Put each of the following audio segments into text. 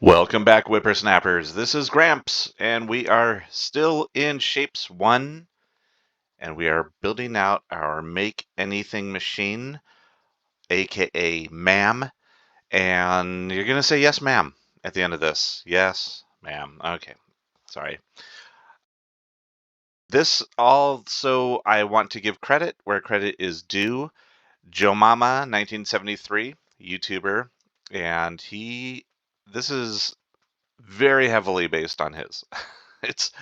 Welcome back, whippersnappers. This is Gramps, and we are still in Shapes 1, and we are building out our Make Anything machine, aka MAM. And you're going to say, yes, ma'am, at the end of this. Yes, ma'am. Okay, sorry. This also, I want to give credit where credit is due. Joe Mama, 1973, YouTuber, and this is very heavily based on his. It's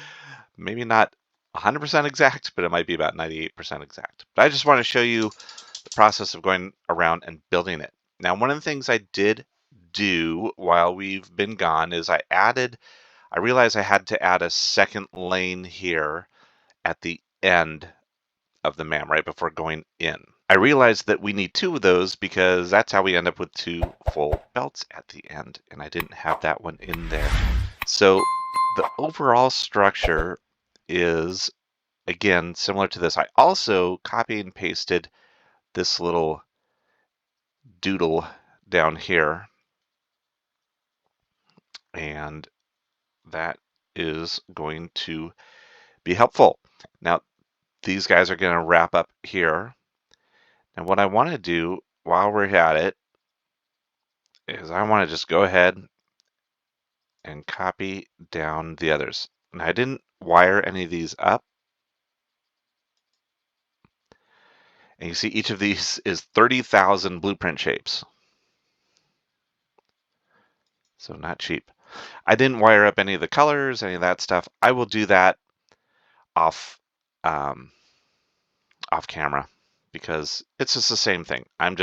maybe not 100% exact, but it might be about 98% exact. But I just want to show you the process of going around and building it. Now, one of the things I did do while we've been gone is I realized I had to add a second lane here at the end of the MAM, right before going in. I realized that we need two of those because that's how we end up with two full belts at the end, and I didn't have that one in there. So the overall structure is, again, similar to this. I also copy and pasted this little doodle down here, and that is going to be helpful. Now, these guys are going to wrap up here. And what I want to do while we're at it is I want to just go ahead and copy down the others. And I didn't wire any of these up. And you see each of these is 30,000 blueprint shapes. So not cheap. I didn't wire up any of the colors, any of that stuff. I will do that off off camera because it's just the same thing. All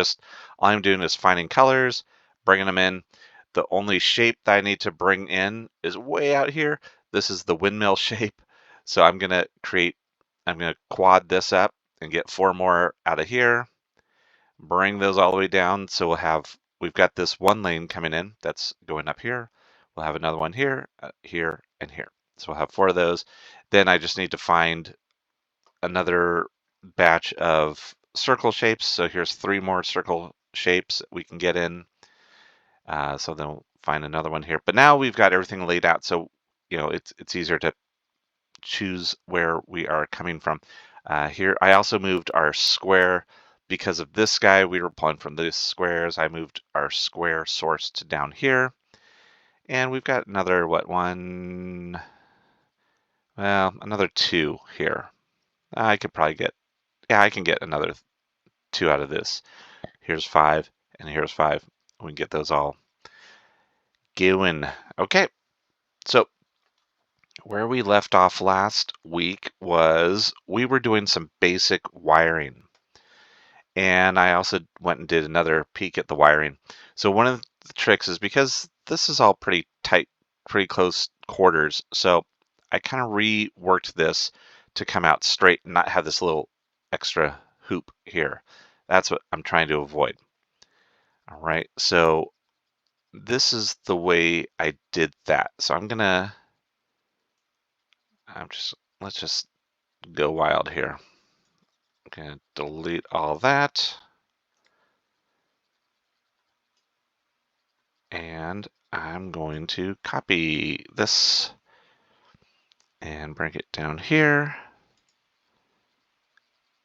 I'm doing is finding colors, bringing them in. The only shape that I need to bring in is way out here. This is the windmill shape. So I'm gonna quad this up and get 4 more out of here, bring those all the way down. So we've got this one lane coming in that's going up here. We'll have another one here, here, and here. So we'll have 4 of those. Then I just need to find another batch of circle shapes. So here's 3 more circle shapes we can get in. So then we'll find another one here. But now we've got everything laid out. So, it's easier to choose where we are coming from. Here, I also moved our square because of this guy. We were pulling from these squares. I moved our square source to down here. And we've got another, another 2 here. I could probably I can get another 2 out of this. Here's 5, and here's 5. We can get those all going. Okay, so where we left off last week was we were doing some basic wiring. And I also went and did another peek at the wiring. So one of the tricks is because this is all pretty tight, pretty close quarters. So I kind of reworked this to come out straight and not have this little extra hoop here. That's what I'm trying to avoid. All right, so this is the way I did that. So let's just go wild here. I'm gonna delete all that. And I'm going to copy this and bring it down here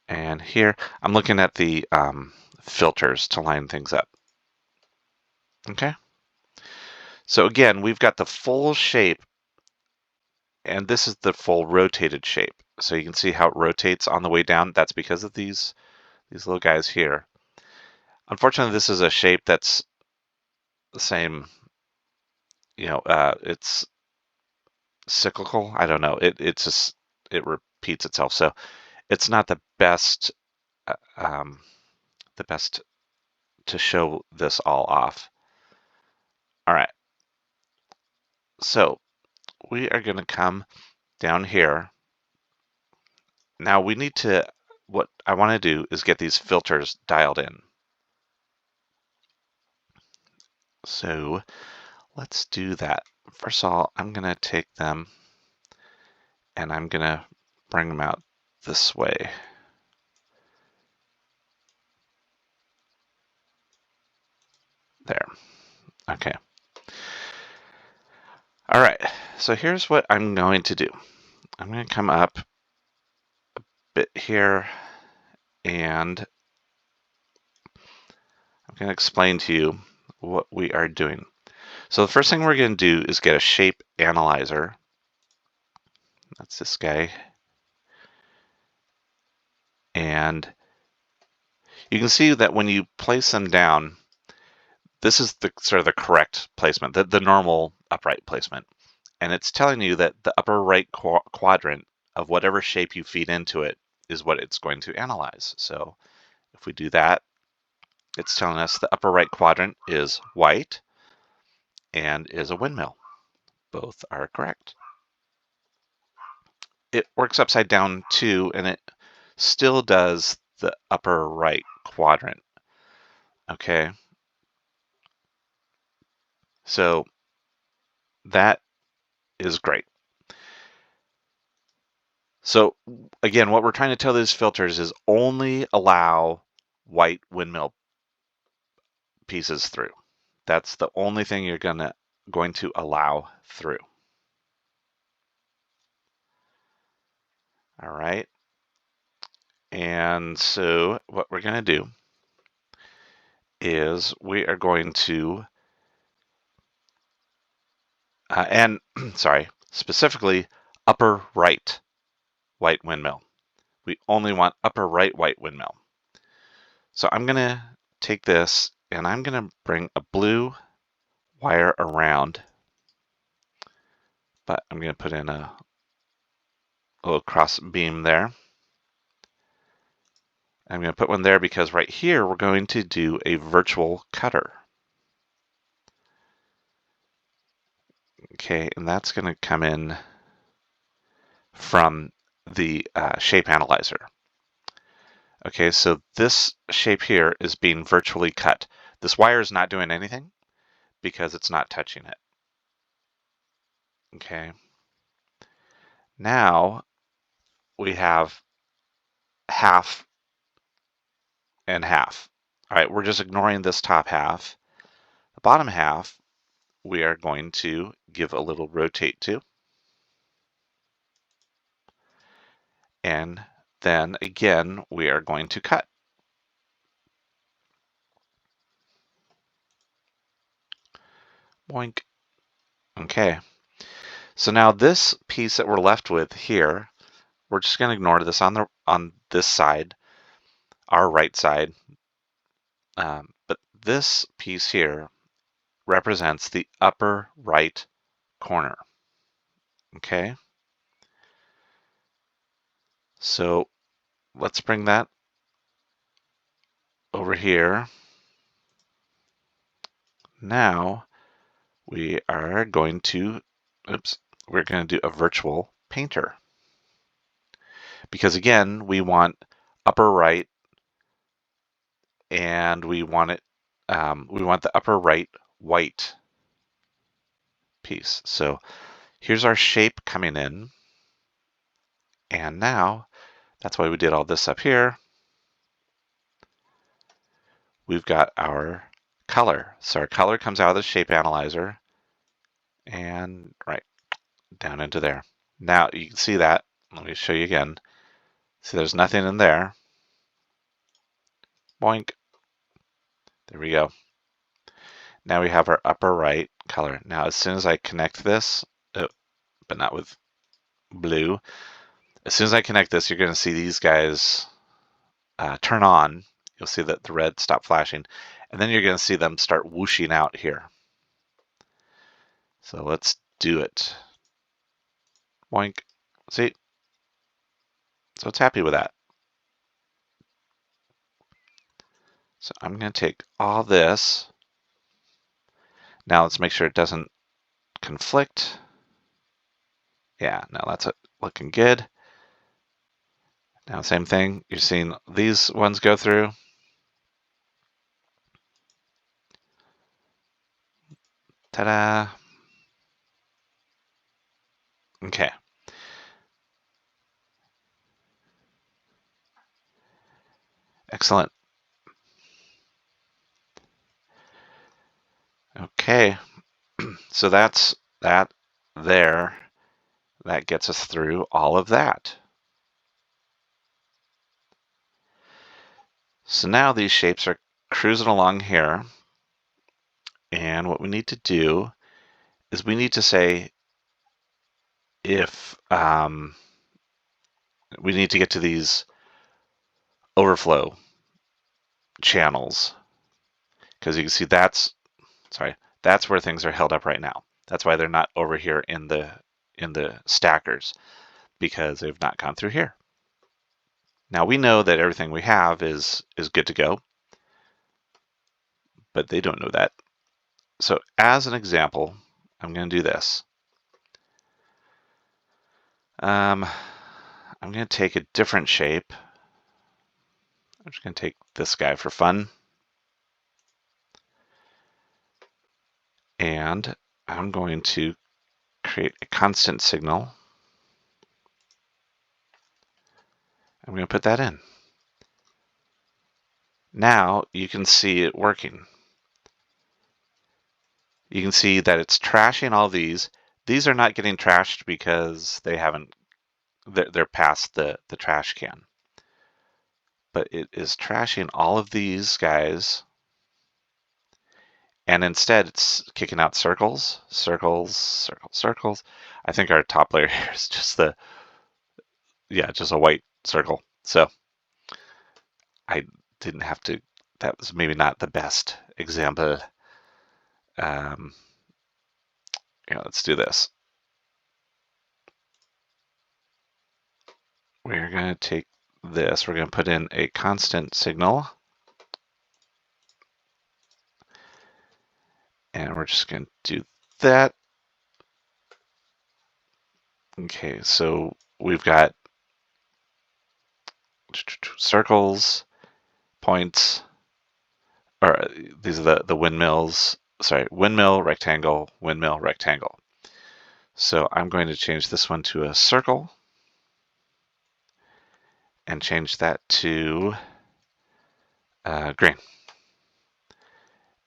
and here. I'm looking at the filters to line things up. Okay. So again, we've got the full shape, and this is the full rotated shape. So you can see how it rotates on the way down. That's because of these little guys here. Unfortunately, this is a shape that's the same, it's cyclical. I don't know. It repeats itself. So it's not uh, um, the best to show this all off. All right. So we are going to come down here. Now what I want to do is get these filters dialed in. So let's do that. First of all, I'm going to take them and I'm going to bring them out this way. There. Okay. All right, so here's what I'm going to do. I'm going to come up a bit here, and I'm going to explain to you what we are doing. So the first thing we're going to do is get a shape analyzer. That's this guy. And you can see that when you place them down, this is the sort of the correct placement, the normal upright placement. And it's telling you that the upper right quadrant of whatever shape you feed into it is what it's going to analyze. So if we do that, it's telling us the upper right quadrant is white and is a windmill. Both are correct. It works upside down too, and it still does the upper right quadrant. Okay. So that is great. So again, what we're trying to tell these filters is only allow white windmill pieces through. That's the only thing you're going to allow through. All right. And so what we're going to do is we are going to, and sorry, specifically upper right white windmill. We only want upper right white windmill. So I'm going to take this and I'm going to bring a blue wire around, but I'm going to put in a little cross beam there. I'm going to put one there because right here we're going to do a virtual cutter. Okay, and that's going to come in from the shape analyzer. Okay, so this shape here is being virtually cut. This wire is not doing anything because it's not touching it. Okay, now we have half and half. All right, we're just ignoring this top half. The bottom half, we are going to give a little rotate to. And then again, we are going to cut. Boink. Okay. So now this piece that we're left with here, we're just going to ignore this on this side, our right side. But this piece here represents the upper right corner. Okay. So let's bring that over here. Now we are going to, we're going to do a virtual painter. Because again, we want upper right and we want it, we want the upper right white piece. So here's our shape coming in. And now, that's why we did all this up here. We've got our color. So our color comes out of the shape analyzer and right down into there. Now you can see that. Let me show you again. See, there's nothing in there. Boink. There we go. Now we have our upper right color. Now, as soon as I connect this, but not with blue, as soon as I connect this, you're going to see these guys turn on. You'll see that the red stop flashing, and then you're going to see them start whooshing out here. So let's do it. Boink. See? So it's happy with that. So I'm going to take all this. Now let's make sure it doesn't conflict. Yeah, now that's looking good. Now same thing, you're seeing these ones go through. Ta-da! Okay. Excellent. Okay, so that's that. there, that gets us through all of that. So now these shapes are cruising along here. And what we need to do is we need to say if we need to get to these overflow channels, because you can see that's where things are held up right now. That's why they're not over here in the stackers, because they've not gone through here. Now we know that everything we have is good to go, but they don't know that. So as an example, I'm going to do this. I'm going to take a different shape. I'm just going to take this guy for fun. And I'm going to create a constant signal. I'm going to put that in. Now you can see it working. You can see that it's trashing all these. These are not getting trashed because they're past the trash can. But it is trashing all of these guys. And instead it's kicking out circles, circles, circles, circles. I think our top layer here is just just a white circle. So I didn't have to, that was maybe not the best example. Let's do this. We're going to take this, we're going to put in a constant signal. And we're just going to do that. Okay, so we've got circles, points, or these are the windmills. Sorry, windmill, rectangle, windmill, rectangle. So I'm going to change this one to a circle and change that to green.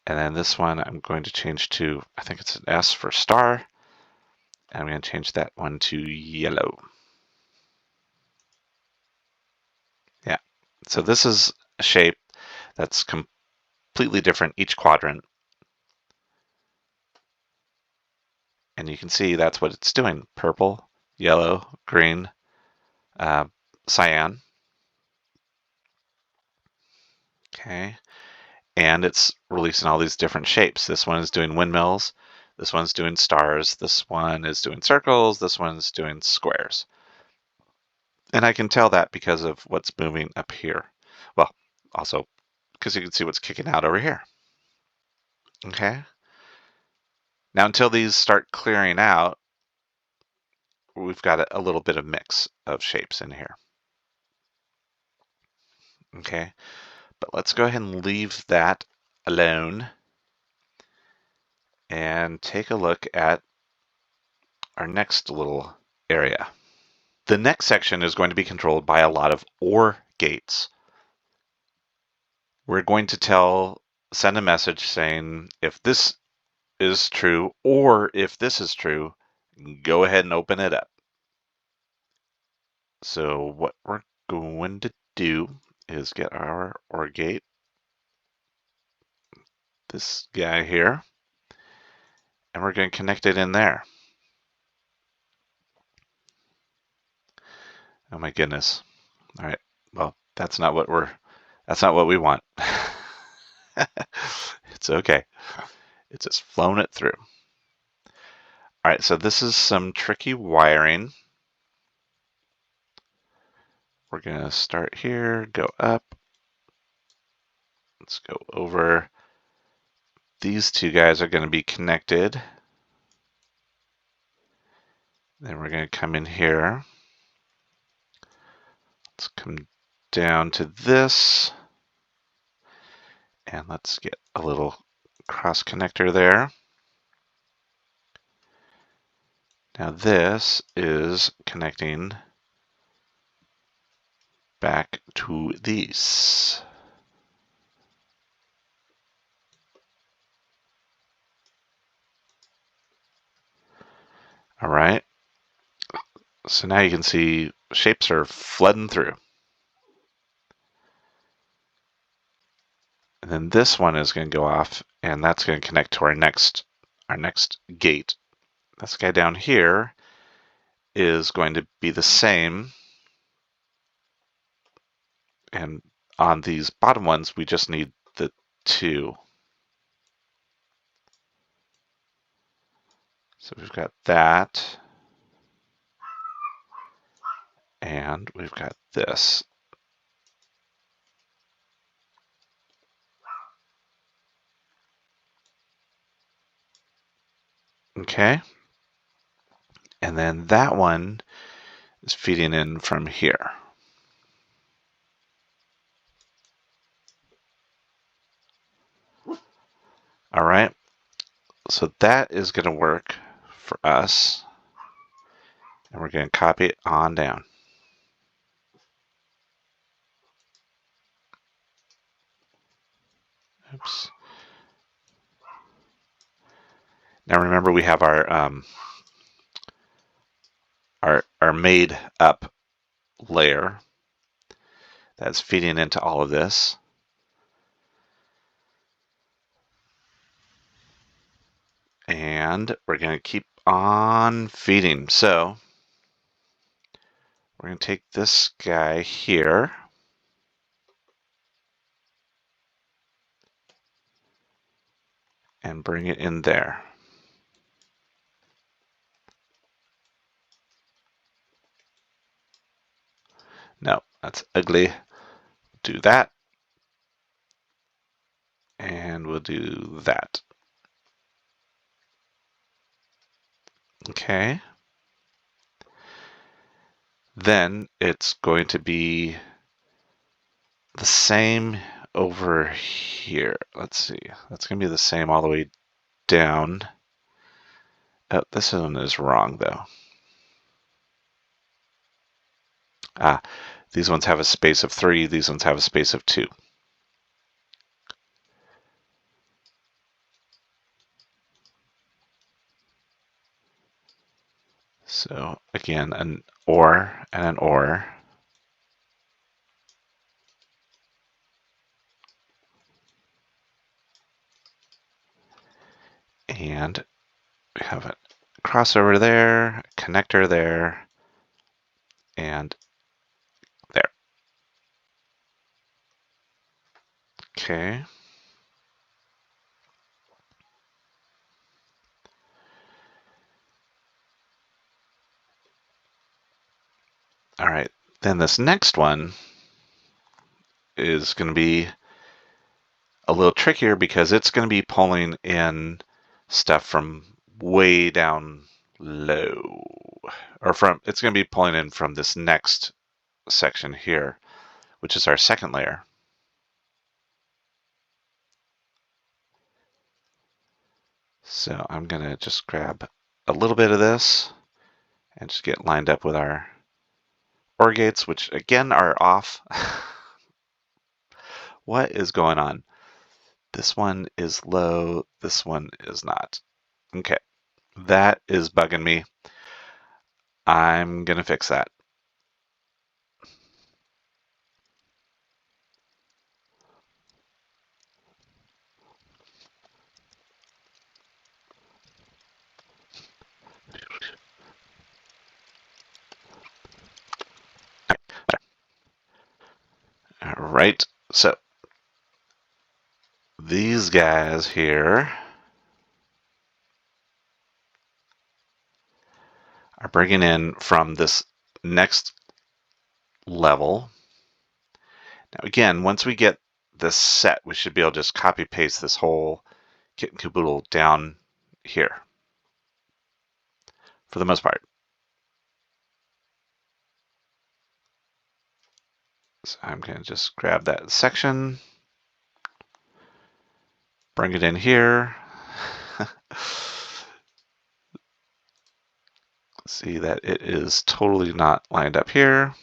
And then this one I'm going to change to, I think it's an S for star. And I'm going to change that one to yellow. Yeah, so this is a shape that's completely different each quadrant. And you can see that's what it's doing. Purple, yellow, green, cyan. Okay, and it's releasing all these different shapes. This one is doing windmills, this one's doing stars, this one is doing circles, this one's doing squares. And I can tell that because of what's moving up here. Well, also because you can see what's kicking out over here. Okay. Now until these start clearing out, we've got a little bit of mix of shapes in here. Okay, but let's go ahead and leave that alone and take a look at our next little area. The next section is going to be controlled by a lot of OR gates. We're going to send a message saying if this is true or if this is true, go ahead and open it up. So what we're going to do is get our OR gate, this guy here, and we're going to connect it in there. Oh my goodness. All right. Well, that's not what we want. It's okay. It's just flown it through. All right, so this is some tricky wiring. We're going to start here, go up. Let's go over. These two guys are going to be connected. Then we're going to come in here. Let's come down to this. And let's get a little cross connector there. Now this is connecting back to these. All right. So now you can see shapes are flooding through. And then this one is going to go off, and that's going to connect to our next gate. This guy down here is going to be the same. And on these bottom ones, we just need the 2. So we've got that. And we've got this. Okay. And then that one is feeding in from here. All right. So that is going to work for us. And we're going to copy it on down. Oops. Now remember, we have our made up layer that's feeding into all of this. And we're going to keep on feeding. So we're going to take this guy here. And bring it in there. No, that's ugly. Do that. And we'll do that. Okay. Then it's going to be the same over here. Let's see. That's going to be the same all the way down. Oh, this one is wrong, though. Ah, these ones have a space of 3. These ones have a space of 2. So again, an OR and an OR. And we have a crossover there, a connector there, and there. Okay. All right. Then this next one is going to be a little trickier because it's going to be pulling in stuff from way down low. It's going to be pulling in from this next section here, which is our second layer. So I'm going to just grab a little bit of this and just get lined up with our OR gates, which again are off. What is going on? This one is low, this one is not. Okay, that is bugging me. I'm going to fix that. All right, so these guys here are bringing in from this next level. Now again, once we get this set, we should be able to just copy paste this whole kit and caboodle down here for the most part. So I'm going to just grab that section, bring it in here. See that it is totally not lined up here,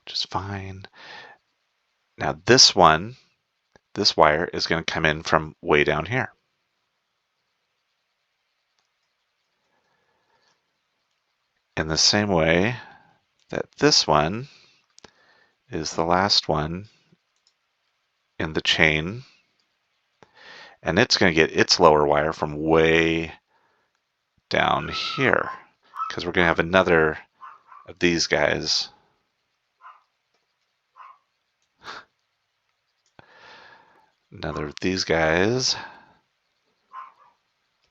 which is fine. Now this one, this wire is going to come in from way down here. in the same way that this one is the last one in the chain, and it's going to get its lower wire from way down here, because we're going to have another of these guys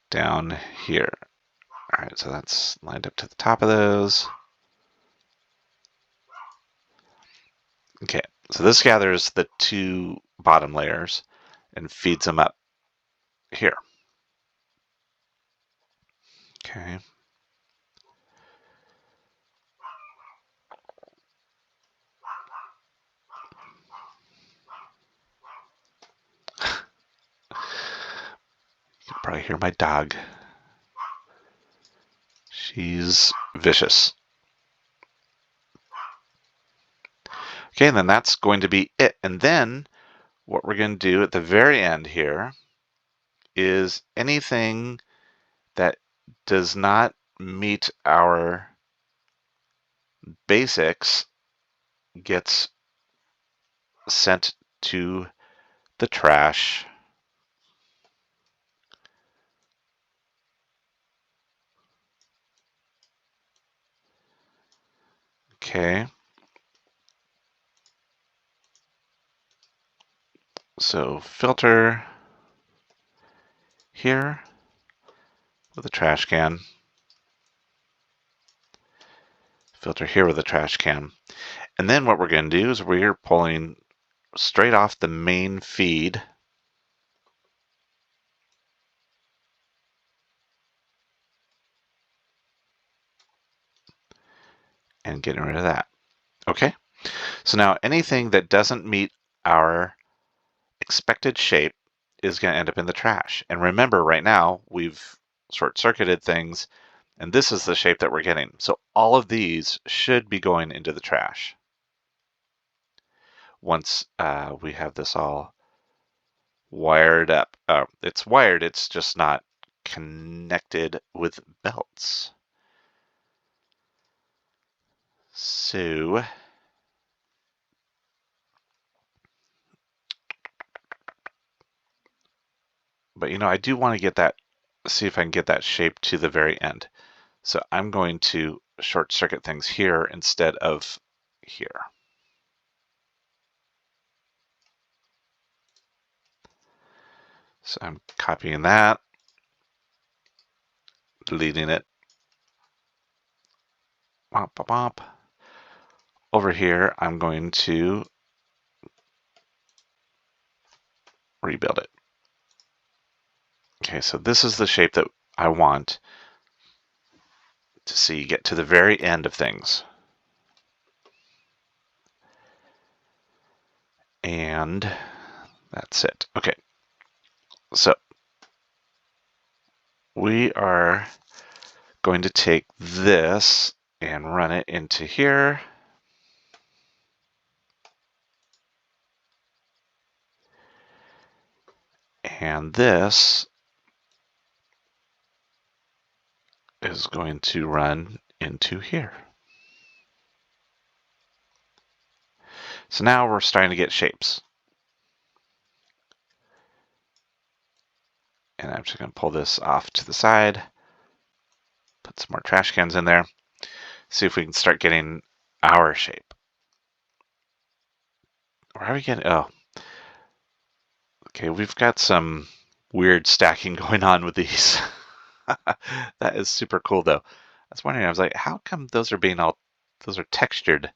down here. All right, so that's lined up to the top of those. Okay, so this gathers the two bottom layers and feeds them up here. Okay. You can probably hear my dog. She's vicious. Okay, and then that's going to be it. And then what we're going to do at the very end here is anything that does not meet our basics gets sent to the trash. Okay. So filter here with a trash can. Filter here with a trash can. And then what we're going to do is we're pulling straight off the main feed and getting rid of that. Okay, so now anything that doesn't meet our expected shape is going to end up in the trash. And remember, right now we've short-circuited things, and this is the shape that we're getting. So all of these should be going into the trash once we have this all wired up. It's wired, it's just not connected with belts. So but I do want to get that, see if I can get that shape to the very end. So I'm going to short circuit things here instead of here. So I'm copying that, deleting it. Womp, womp, womp. Over here, I'm going to rebuild it. Okay, so this is the shape that I want to see get to the very end of things. And that's it. Okay, so we are going to take this and run it into here. And this is going to run into here. So now we're starting to get shapes. And I'm just going to pull this off to the side, put some more trash cans in there, see if we can start getting our shape. Where are we getting? Oh, okay, we've got some weird stacking going on with these. That is super cool though. I was wondering, I was like, how come those are being all, those are textured?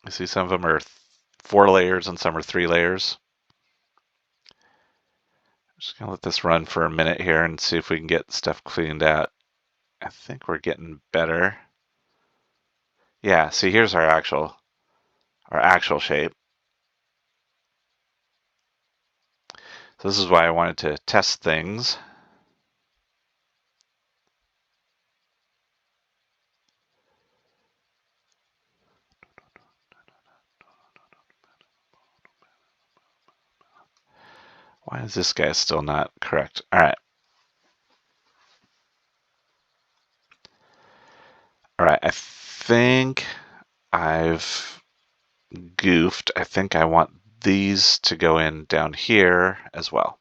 I see some of them are 4 layers and some are 3 layers. I'm just gonna let this run for a minute here and see if we can get stuff cleaned out. I think we're getting better. Yeah, see, here's our actual shape. So this is why I wanted to test things. Why is this guy still not correct? All right. All right, I think I've goofed. I think I want these to go in down here as well,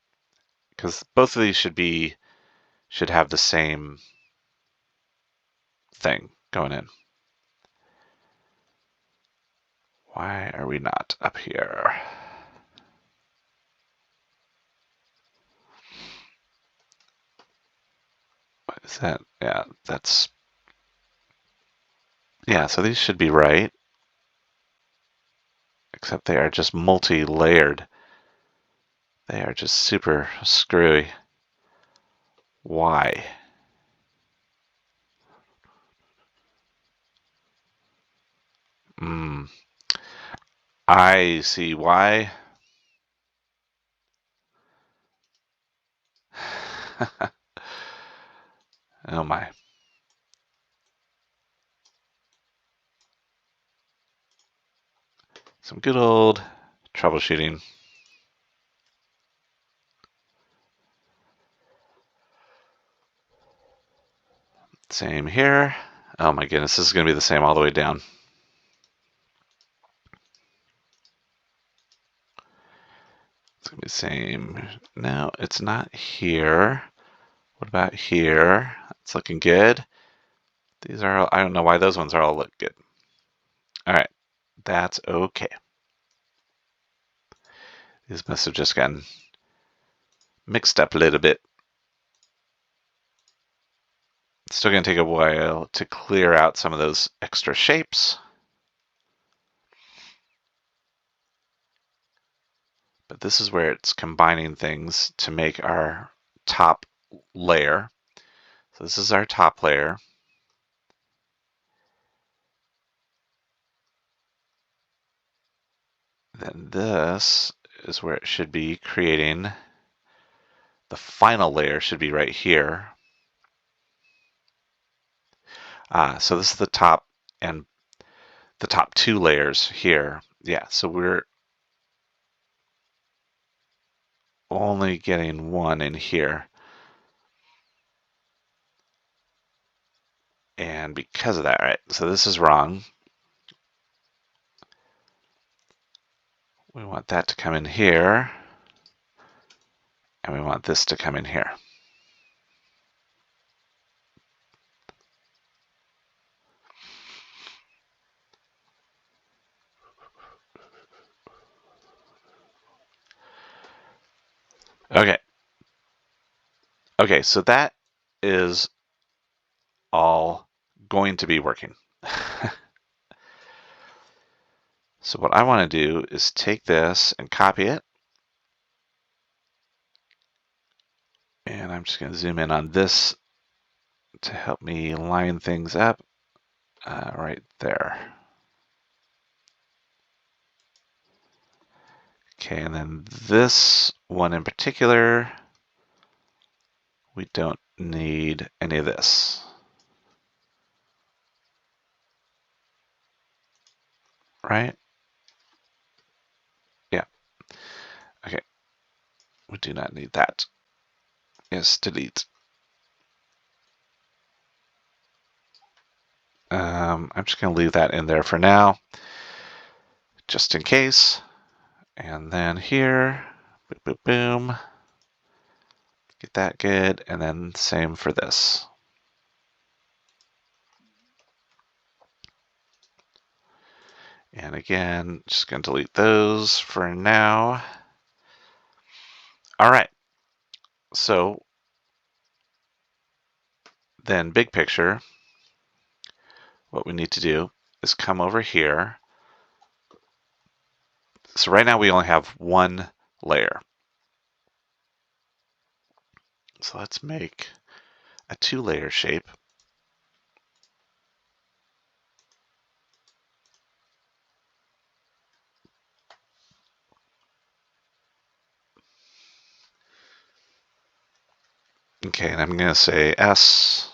because both of these should have the same thing going in. Why are we not up here? What is that? Yeah, that's... Yeah, so these should be right. Except they are just multi-layered. They are just super screwy. Why? Hmm. I see why. Oh my. Some good old troubleshooting. Same here. Oh my goodness, this is going to be the same all the way down. It's going to be the same. No, it's not here. What about here? It's looking good. These are all, I don't know why those ones are all look good. All right, that's okay. These must have just gotten mixed up a little bit. It's still going to take a while to clear out some of those extra shapes. But this is where it's combining things to make our top layer. So this is our top layer. Then this is where it should be creating the final layer, should be right here. So this is the top and the top two layers here. Yeah, so we're only getting one in here. And because of that, right, so this is wrong. We want that to come in here. And we want this to come in here. Okay. Okay, so that is all going to be working. So what I want to do is take this and copy it. And I'm just going to zoom in on this to help me line things up right there. Okay, and then this one in particular, we don't need any of this. Right? Yeah. Okay. We do not need that. Yes, delete. I'm just going to leave that in there for now, just in case. And then here, boom, boom, boom. Get that good, and then same for this. And again, just going to delete those for now. All right. So then big picture, what we need to do is come over here. So right now we only have one layer. So let's make a 2-layer shape. Okay, and I'm going to say S,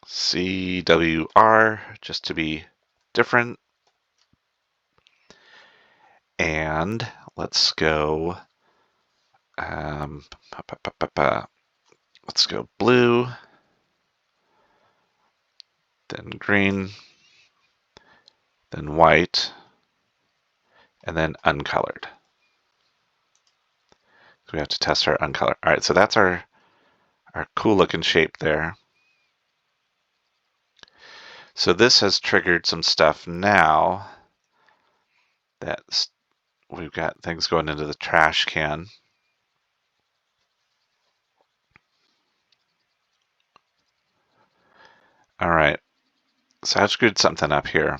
C, W, R, just to be different. And let's go, let's go blue. then green, then white, and then uncolored. So we have to test our uncolored. All right, so that's our cool looking shape there. So this has triggered some stuff now that we've got things going into the trash can. All right, so I've screwed something up here.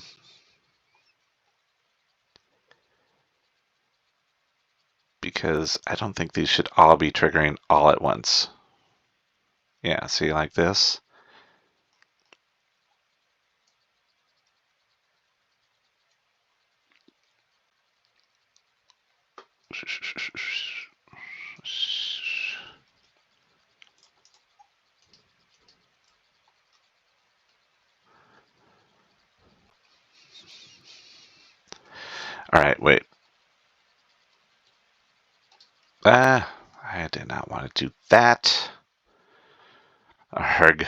Because I don't think these should all be triggering all at once. Yeah, see, like this. All right, wait. I did not want to do that. Arg.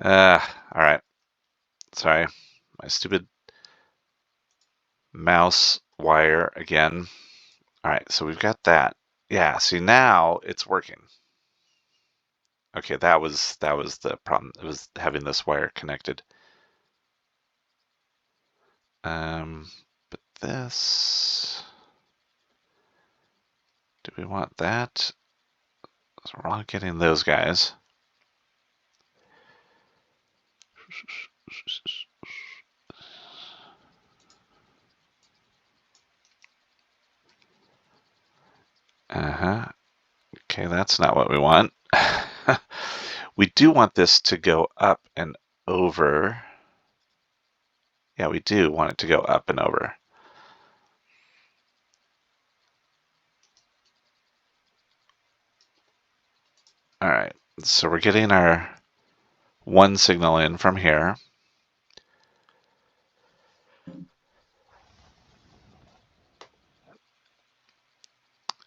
All right. Sorry. My stupid mouse wire again. All right, so we've got that. Yeah, see, now it's working. Okay, that was the problem. It was having this wire connected. But this, do we want that? So we're not getting those guys. Okay, that's not what we want. We do want this to go up and over. Yeah, we do want it to go up and over. All right, so we're getting our one signal in from here.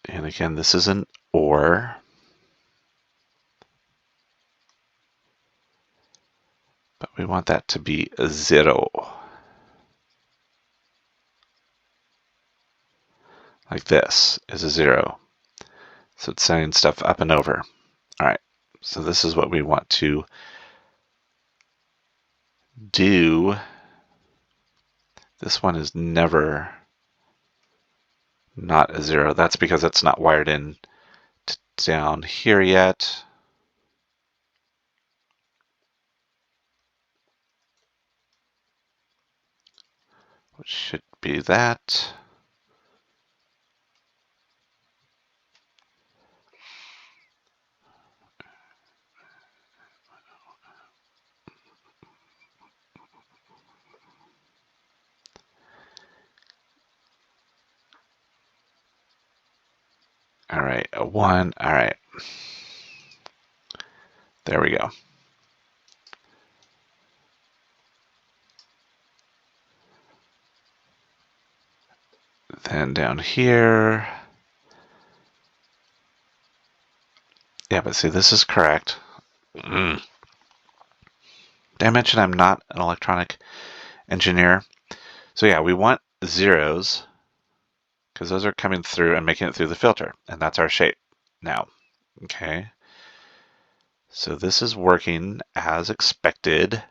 And again, this is an OR. But we want that to be a 0. Like this is a 0. So it's sending stuff up and over. All right, so this is what we want to do. This one is never not a 0. That's because it's not wired in down here yet. Which should be that. All right, a 1. All right. There we go. Then down here. Yeah, but see, this is correct. Did I mention I'm not an electronic engineer? So yeah, we want zeros because those are coming through and making it through the filter, and that's our shape now. Okay. So this is working as expected.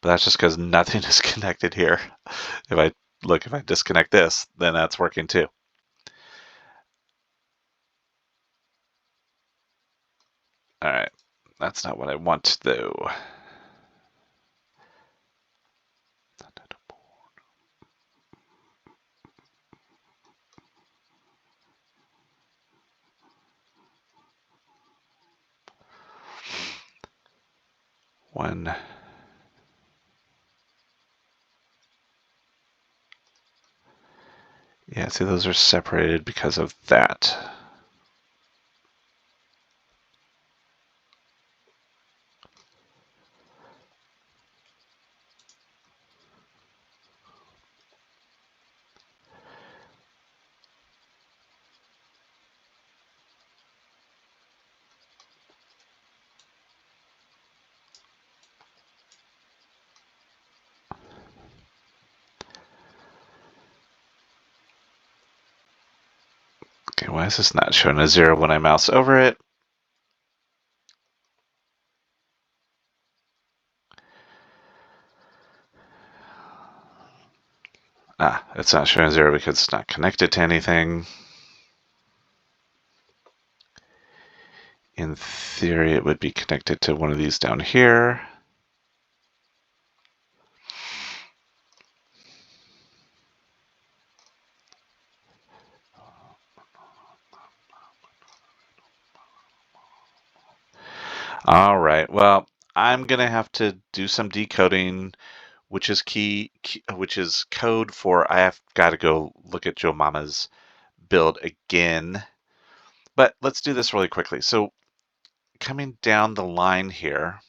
But that's just because nothing is connected here. If I disconnect this, then that's working too. All right, that's not what I want though. One. Yeah, see, those are separated because of that. Okay, why is this not showing a 0 when I mouse over it? It's not showing 0 because it's not connected to anything. In theory, it would be connected to one of these down here. All right, well, I'm going to have to do some decoding, which is which is code for I have got to go look at Joe Mama's build again. But let's do this really quickly. So coming down the line here,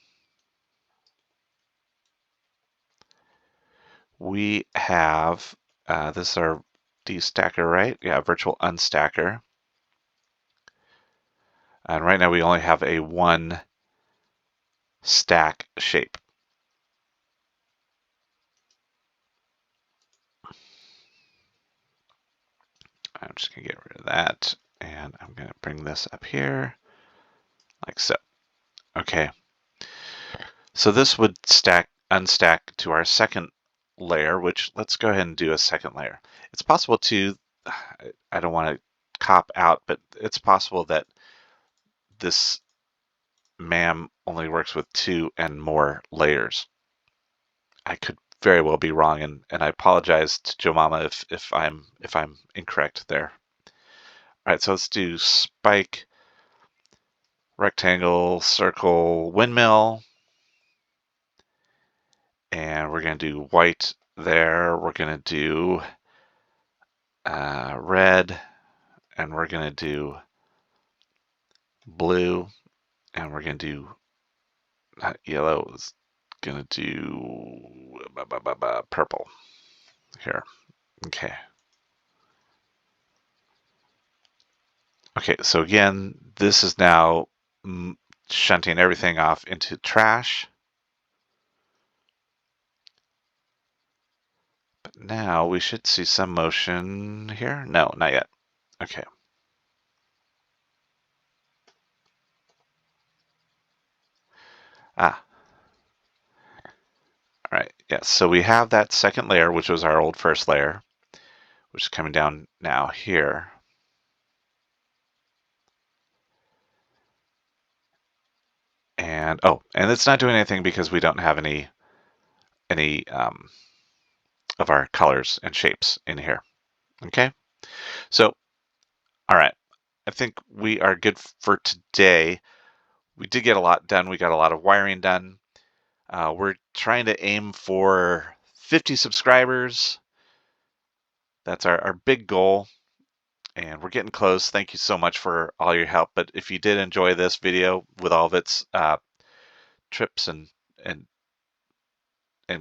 we have, this is our destacker, right? Yeah, virtual unstacker. And right now we only have a 1 stack shape. I'm just going to get rid of that. And I'm going to bring this up here like so. Okay. So this would unstack to our second layer, which let's go ahead and do a second layer. It's possible to, I don't want to cop out, but it's possible that this MAM only works with 2 and more layers. I could very well be wrong, and I apologize to Joe Mama if I'm incorrect there. All right, so let's do spike, rectangle, circle, windmill, and we're going to do white there. We're going to do red, and we're going to do blue, and we're going to do not yellow. It's going to do purple here. Okay. Okay, so again, this is now shunting everything off into trash. But now we should see some motion here. No, not yet. Okay. All right, yes, so we have that second layer, which was our old first layer, which is coming down now here. And, and it's not doing anything because we don't have any of our colors and shapes in here. Okay, so, all right, I think we are good for today. We did get a lot done. We got a lot of wiring done. We're trying to aim for 50 subscribers. That's our big goal, and we're getting close. Thank you so much for all your help. But if you did enjoy this video with all of its trips and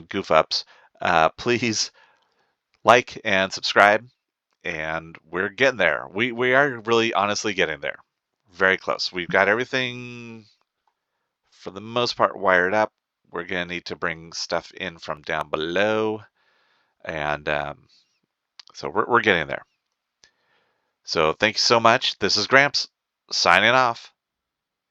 goof ups, please like and subscribe. And we're getting there. We are really honestly getting there. Very close. We've got everything for the most part wired up. We're going to need to bring stuff in from down below. And so we're getting there. So thank you so much. This is Gramps signing off.